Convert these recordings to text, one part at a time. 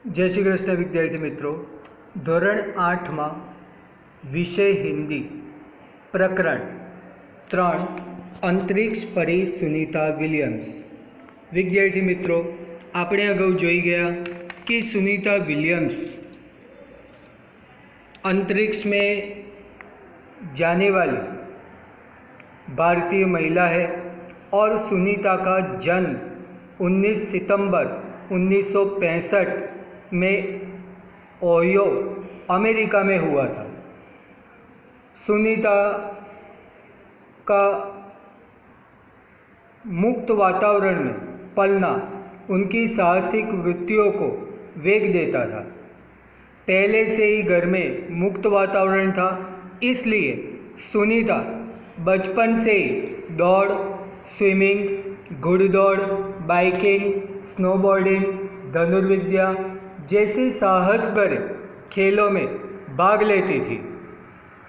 जय श्री कृष्ण विद्यार्थी मित्रों, धोरण 8 में विषय हिंदी प्रकरण 3 अंतरिक्ष परी सुनीता विलियम्स। विद्यार्थी मित्रों, आपणे अगाऊ जोई गया कि सुनीता विलियम्स अंतरिक्ष में जाने वाली भारतीय महिला है और सुनीता का जन्म 19 सितंबर 1965 में ओहियो अमेरिका में हुआ था। सुनीता का मुक्त वातावरण में पलना उनकी साहसिक वृत्तियों को वेग देता था। पहले से ही घर में मुक्त वातावरण था, इसलिए सुनीता बचपन से ही दौड़, स्विमिंग, घुड़दौड़, बाइकिंग, स्नोबोर्डिंग, धनुर्विद्या जैसे साहस भरे खेलों में भाग लेती थी।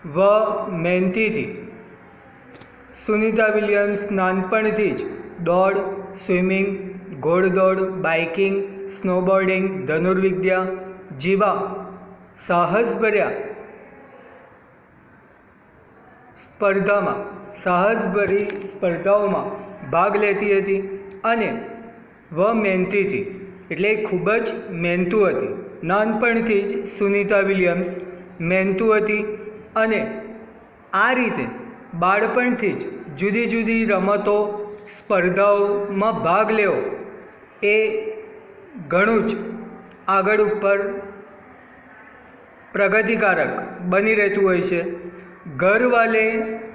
वह मेहनती थी। सुनीता विलियम्स नानपणथी ज दौड़, स्विमिंग, घोड़दौड़, बाइकिंग, स्नोबोर्डिंग, धनुर्विद्या जेवा साहसभर्या साहसभरी स्पर्धाओं में भाग लेती थी अने वह मेहनती थी, એટલે ખૂબ જ મહેનતુ હતી। નાનપણથી જ સુનીતા વિલિયમ્સ મહેનતુ હતી અને આ રીતે બાળપણથી જ જુદી જુદી રમતો સ્પર્ધાઓમાં ભાગ લેવો એ ઘણું જ આગળ ઉપર પ્રગતિકારક બની રહેતું હોય છે। घर वाले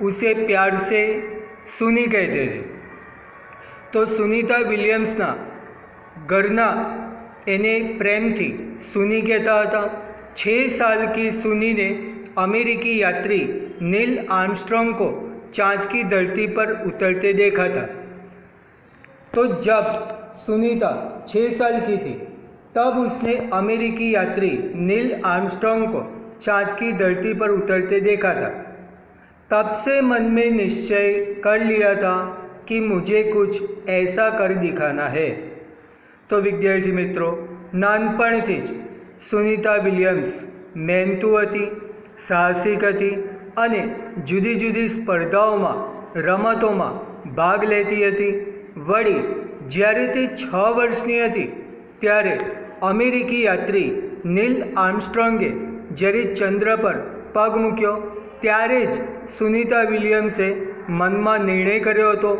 उसे प्यार से सुनी कहते थे, तो सुनीता विलियम्सना घरना एने प्रेम थी सुनी कहता था। 6 साल की सुनी ने अमेरिकी यात्री नील आर्मस्ट्रॉन्ग को चांद की धरती पर उतरते देखा था। तो जब सुनीता 6 साल की थी तब उसने अमेरिकी यात्री नील आर्मस्ट्रॉन्ग को चांद की धरती पर उतरते देखा था। तब से मन में निश्चय कर लिया था कि मुझे कुछ ऐसा कर दिखाना है। तो विद्यार्थी मित्रों, नानपणथी ज सुनीता विलियम्स મહેનતુ હતી, સાહસિક હતી અને જુદી જુદી સ્પર્ધાઓમાં રમતોમાં ભાગ લેતી હતી। વળી જ્યારે તે 6 વર્ષની હતી ત્યારે અમેરિકી यात्री નીલ આર્મસ્ટ્રોંગે જ્યારે ચંદ્ર પર પગ મૂક્યો ત્યારે જ સુનીતા વિલિયમ્સે મનમાં નિર્ણય કર્યો હતો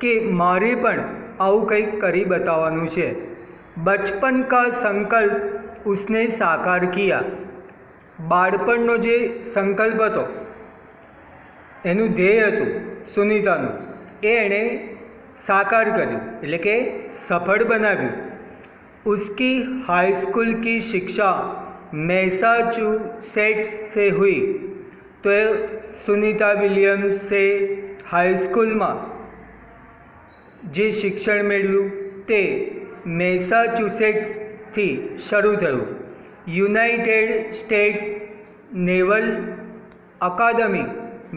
કે મારે પણ આવું કંઈક કરી બતાવવાનું છે। बचपन का संकल्प उसने साकार किया। बाळपणनो जे संकल्प हतो एनु ध्येय हतुं सुनीतानुं ए एणे साकार कर्युं, एटले के सफल बनाव्युं। उसकी हाई स्कूल की शिक्षा मैसाचुसेट्स से हुई, तो सुनीता विलियम्स से हाई स्कूल में जे शिक्षण मेळव्युं ते मैसाचुसेट्स थी शुरू थयुं। यूनाइटेड स्टेट नेवल अकादमी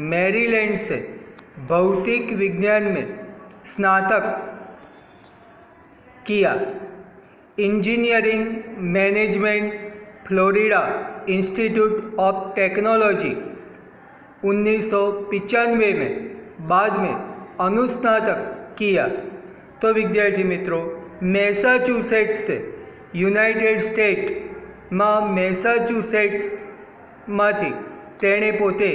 मैरीलैंड से भौतिक विज्ञान में स्नातक किया। Engineering management Florida institute of technology 1995 में बाद में अनुस्नातक किया। तो विद्यार्थी मित्रों, मैसाचुसेट्स से यूनाइटेड स्टेट में मैसाचुसेट्स मांथी तेणे पोते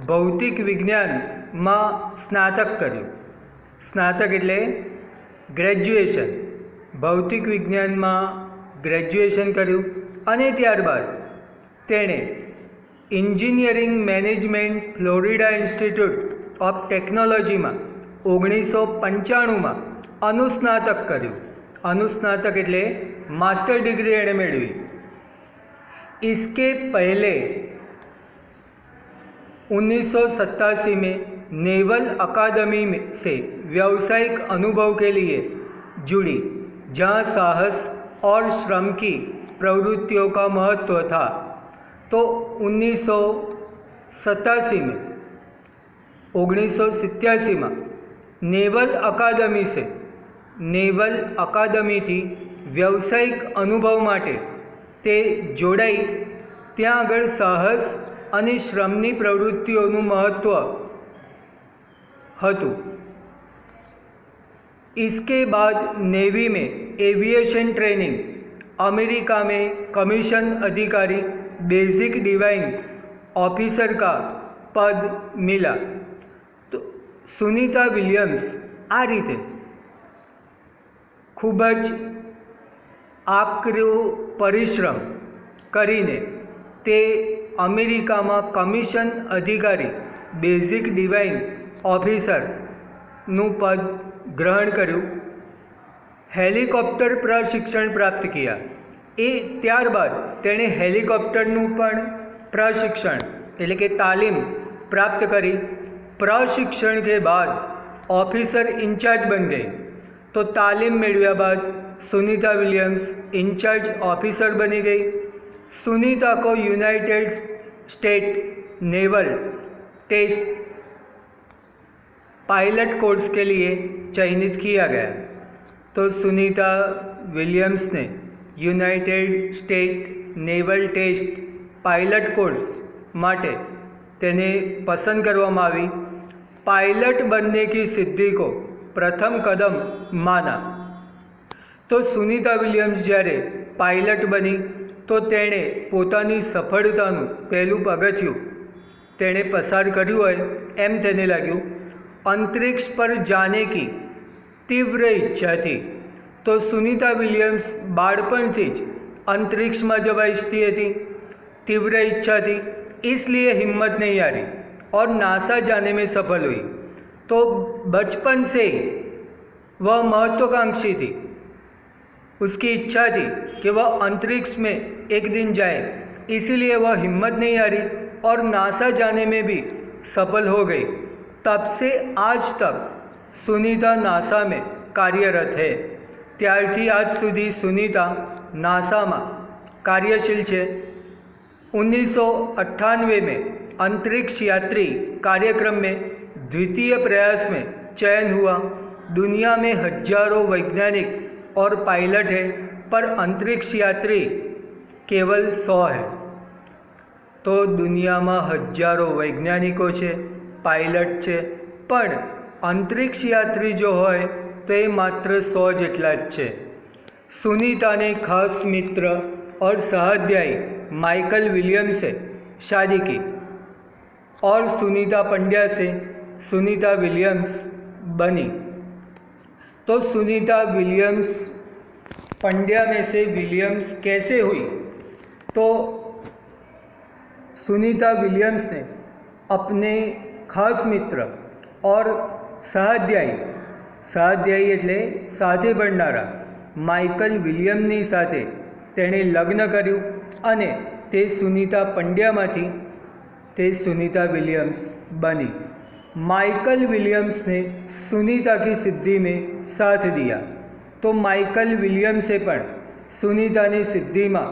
भौतिक विज्ञान में स्नातक कर्युं। स्नातक एटले ग्रेज्युएशन, भौतिक विज्ञान में ग्रेज्युएशन कर्युं अने त्यारबाद तेणे engineering management Florida institute of technology में 1995 में अनुस्नातक कर्युं। अनुस्नातक एटले मास्टर डिग्री एणे मेळवी। इसके पहले 1987 में नेवल अकादमी से व्यावसायिक अनुभव के लिए जुड़ी, जहां साहस और श्रम की प्रवृत्तियों का महत्व था। तो 1987 में नेवल अकादमी थी व्यावसायिक अनुभव माटे તે જોડાઈ ત્યાં આગળ સાહસ અને શ્રમની પ્રવૃત્તિઓનું મહત્ત્વ હતું। इसके बाद नेवी में एविएशन ट्रेनिंग, अमेरिका में कमीशन अधिकारी बेसिक डिवाइंग ऑफिसर का पद मिला। तो सुनीता विलियम्स आ रीते खूब ज आकरो परिश्रम करीने ते अमेरिका में कमीशन अधिकारी बेसिक डिवाइंग ऑफिसर नु पद ग्रहण कर्યું। हेलिकॉप्टर प्रशिक्षण प्राप्त किया। ए त्यारबाद तेणे हेलिकॉप्टरનું પણ प्रशिक्षण એટલે કે तालीम प्राप्त करी। प्रशिक्षण के बाद ऑफिसर इंचार्ज बन गई। तो तालीम मेळव्या बाद सुनीता विलियम्स इंचार्ज ऑफिसर बनी गई। सुनीता को United State naval test pilot course के लिए चयनित किया गया। तो सुनीता विलियम्स ने United State naval test pilot course माटे तेने पसंद करवामां आवी। पायलट बनने की सिद्धि को प्रथम कदम माना। तो सुनीता विलियम्स જ્યારે पायलट बनी तो तेणे पोतानी सफળતાનું પહેલું પગથિયું तेणे पसार कर्યું होय एम तेने लाग्યું। अंतरिक्ष पर जाने की तीव्र इच्छा थी। तो सुनीता विलियम्स बाळपणथी ज अंतरिक्ष में जवा इच्छती थी, तीव्र इच्छा थी, इसलिए हिम्मत नहीं हारी और नासा जाने में सफल हुई। तो बचपन से ही वह महत्वाकांक्षी थी। उसकी इच्छा थी कि वह अंतरिक्ष में एक दिन जाए, इसीलिए वह हिम्मत नहीं हारी और नासा जाने में भी सफल हो गई। तब से आज तक सुनीता नासा में कार्यरत है। त्यारथी आज सुधी सुनीता नासा में कार्यशील है। 1998 में अंतरिक्ष यात्री कार्यक्रम में द्वितीय प्रयास में चयन हुआ। दुनिया में हजारों वैज्ञानिक और पायलट हैं, पर अंतरिक्ष यात्री केवल 100 है। तो दुनिया में हजारों वैज्ञानिकों है, पायलट है, पर अंतरिक्ष यात्री जो होय तो ये मात्र 100 जेटला ज छे। सुनीता ने खास मित्र और सहाध्यायी माइकल विलियम्स से शादी की और सुनीता पंड्या से सुनीता विलियम्स बनी। तो सुनीता विलियम्स पंड्या में से विलियम्स कैसे हुई? तो सुनीता विलियम्स ने अपने खास मित्र और सहाध्यायी एटले साथे भणनारा माइकल विलियमनी साथे तेणे लग्न कर्युं अने ते सुनीता पंड्यामांथी ते सुनीता विलियम्स बनी। माइकल विलियम्स ने सुनीता की सिद्धि में साथ दिया। तो माइकल विलियम्से पण सुनीतानी सिद्धि में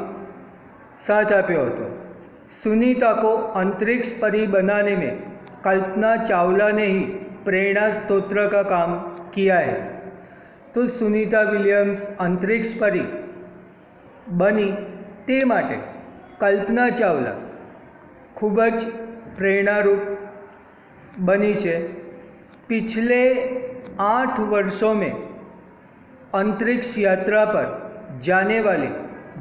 साथ आप्यो हतो। सुनीता को अंतरिक्ष परी बनाने में कल्पना चावला ने ही प्रेरणा स्त्रोत्र का काम किया है। तो सुनीता विलियम्स अंतरिक्ष परी बनी ते माटे कल्पना चावला खूब ज प्रेरणारूप बनी है। पिछले 8 वर्षों में अंतरिक्ष यात्रा पर जाने वाली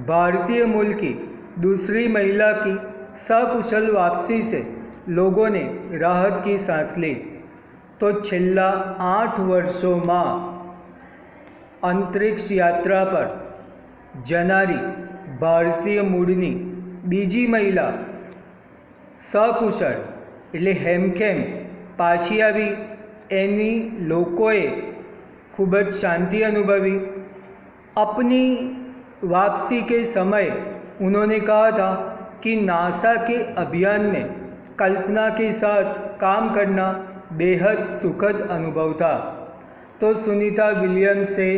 भारतीय मूल की दूसरी महिला की सकुशल वापसी से लोगों ने राहत की सांस ली। तो छेल्ला 8 वर्षों में अंतरिक्ष यात्रा पर जनारी भारतीय मूळनी बीजी महिला सकुशल एटले हेमखेम पाછી આવી एनी लोकोए खूब ज शांति अनुभवी। अपनी वापसी के समय उन्होंने कहा था कि नासा के अभियान में कल्पना के साथ काम करना बेहद सुखद अनुभव था। तो सुनीता विलियम्स से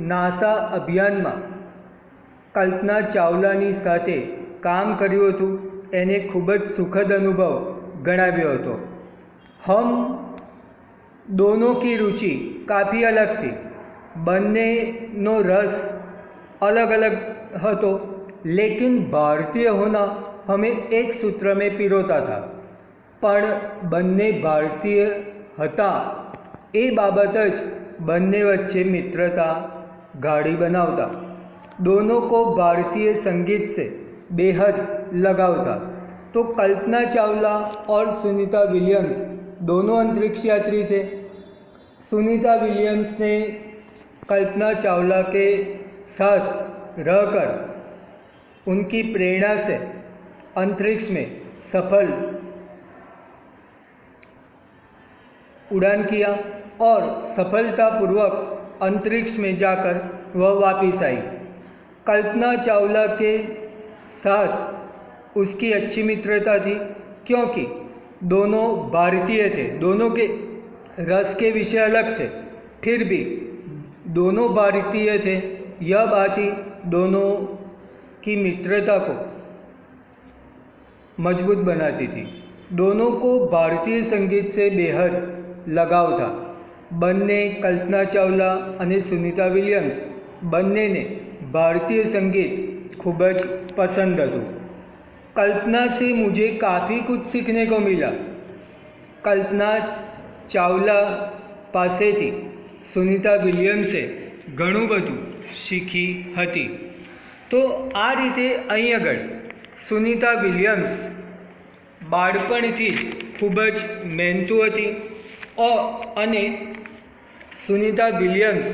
नासा अभियान में कल्पना चावलानी साथे काम कर्युं हतुं, एने खूब ज सुखद अनुभव गणाव्यो हतो। हम दोनों की रुचि काफ़ी अलग थी, बन्नेनो रस अलग अलग हतो, लेकिन भारतीय होना हमें एक सूत्र में पिरोता था। पण बन्ने भारतीय हता ए बाबत ज बन्ने वच्चे मित्रता गाढ़ी बनावता। दोनों को भारतीय संगीत से बेहद लगाव था। तो कल्पना चावला और सुनीता विलियम्स दोनों अंतरिक्ष यात्री थे। सुनीता विलियम्स ने कल्पना चावला के साथ रहकर उनकी प्रेरणा से अंतरिक्ष में सफल उड़ान किया और सफलतापूर्वक अंतरिक्ष में जाकर वह वापस आई। कल्पना चावला के साथ उसकी अच्छी मित्रता थी क्योंकि दोनों भारतीय थे, दोनों के रस के विषय अलग थे, फिर भी दोनों भारतीय थे। यह बात ही दोनों की मित्रता को मजबूत बनाती थी। दोनों को भारतीय संगीत से बेहद लगाव था। बन्ने कल्पना चावला और सुनीता विलियम्स बन्ने भारतीय संगीत खूब ज पसंद हतुं। कल्पना से मुझे काफ़ी कुछ सीखने को मिला। कल्पना चावला पासेथी सुनीता विलियम्से घणुं बधुं शीखी हती। तो आ रीते અહીં આગળ सुनीता विलियम्स बाळपणथी खूब ज मेहनतू हती और सुनीता विलियम्स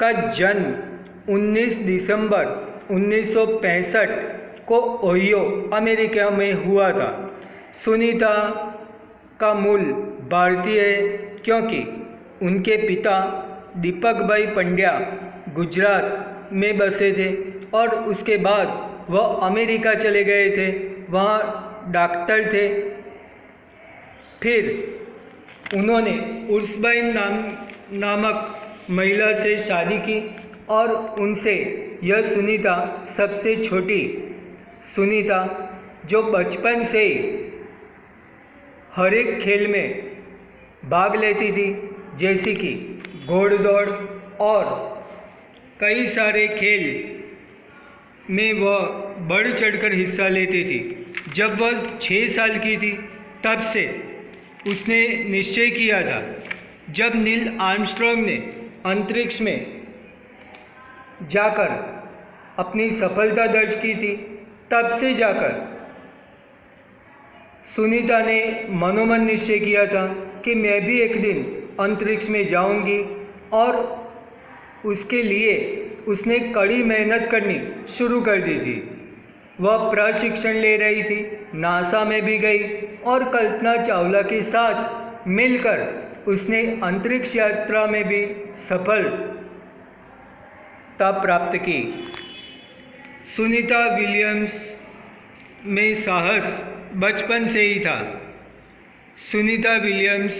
का जन्म 19 दिसंबर 1965 को ओहियो अमेरिका में हुआ था। सुनीता का मूल भारतीय है क्योंकि उनके पिता दीपक भाई पंड्या गुजरात में बसे थे और उसके बाद वह अमेरिका चले गए थे, वहाँ डॉक्टर थे। फिर उन्होंने उर्सबाइन नामक महिला से शादी की और उनसे यह सुनीता सबसे छोटी सुनीता, जो बचपन से ही हर एक खेल में भाग लेती थी, जैसे कि घोड़दौड़ और कई सारे खेल में वह बढ़ चढ़कर हिस्सा लेती थी। जब वह 6 साल की थी तब से उसने निश्चय किया था। जब नील आर्मस्ट्रॉन्ग ने अंतरिक्ष में जाकर अपनी सफलता दर्ज की थी, तब से जाकर सुनीता ने मनोमन निश्चय किया था कि मैं भी एक दिन अंतरिक्ष में जाऊंगी और उसके लिए उसने कड़ी मेहनत करनी शुरू कर दी थी। वह प्रशिक्षण ले रही थी, नासा में भी गई और कल्पना चावला के साथ मिलकर उसने अंतरिक्ष यात्रा में भी सफलता प्राप्त की। सुनीता विलियम्स में साहस बचपन से ही था। सुनीता विलियम्स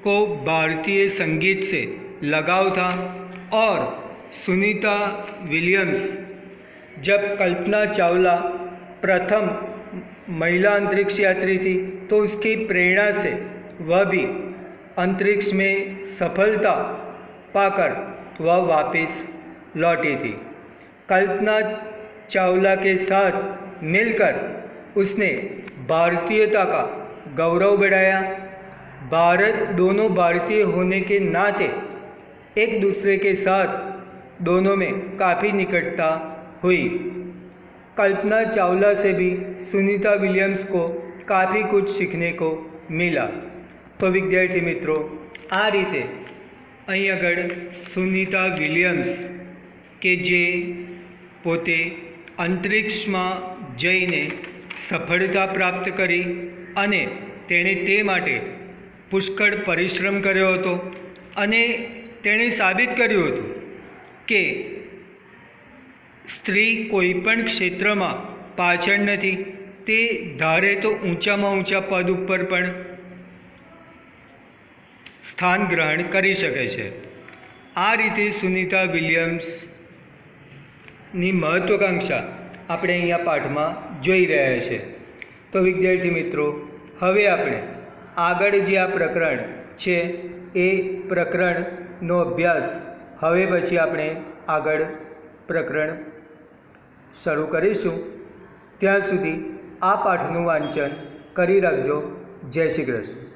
को भारतीय संगीत से लगाव था और सुनीता विलियम्स जब कल्पना चावला प्रथम महिला अंतरिक्ष यात्री थी तो उसकी प्रेरणा से वह भी अंतरिक्ष में सफलता पाकर वह वापस लौटी थी। कल्पना चावला के साथ मिलकर उसने भारतीयता का गौरव बढ़ाया। दोनों भारतीय होने के नाते एक दूसरे के साथ दोनों में काफ़ी निकटता हुई। कल्पना चावला से भी सुनीता विलियम्स को काफ़ी कुछ सीखने को मिला। तो विद्यार्थी मित्रों, आ रीते અહીં આગળ સુનીતા વિલિયમ્સ કે જે પોતે અંતરિક્ષમાં જઈને સફળતા પ્રાપ્ત કરી અને તેણે તે માટે પુષ્કળ પરિશ્રમ કર્યો હતો અને તેણે સાબિત કર્યું હતું કે સ્ત્રી કોઈપણ ક્ષેત્રમાં પાછળ નથી, તે ધારે તો ઊંચામાં ઊંચા પદ ઉપર પણ સ્થાન ગ્રહણ કરી શકે છે। આ રીતે સુનીતા વિલિયમ્સની મહત્વાકાંક્ષા આપણે અહીંયા પાઠમાં જોઈ રહ્યા છે। તો વિદ્યાર્થી મિત્રો, હવે આપણે આગળ જે આ પ્રકરણ છે એ પ્રકરણનો અભ્યાસ હવે પછી આપણે આગળ પ્રકરણ શરૂ કરીશું. ત્યાં સુધી આ પાઠનું વાંચન કરી રાખજો. જય શ્રી કૃષ્ણ.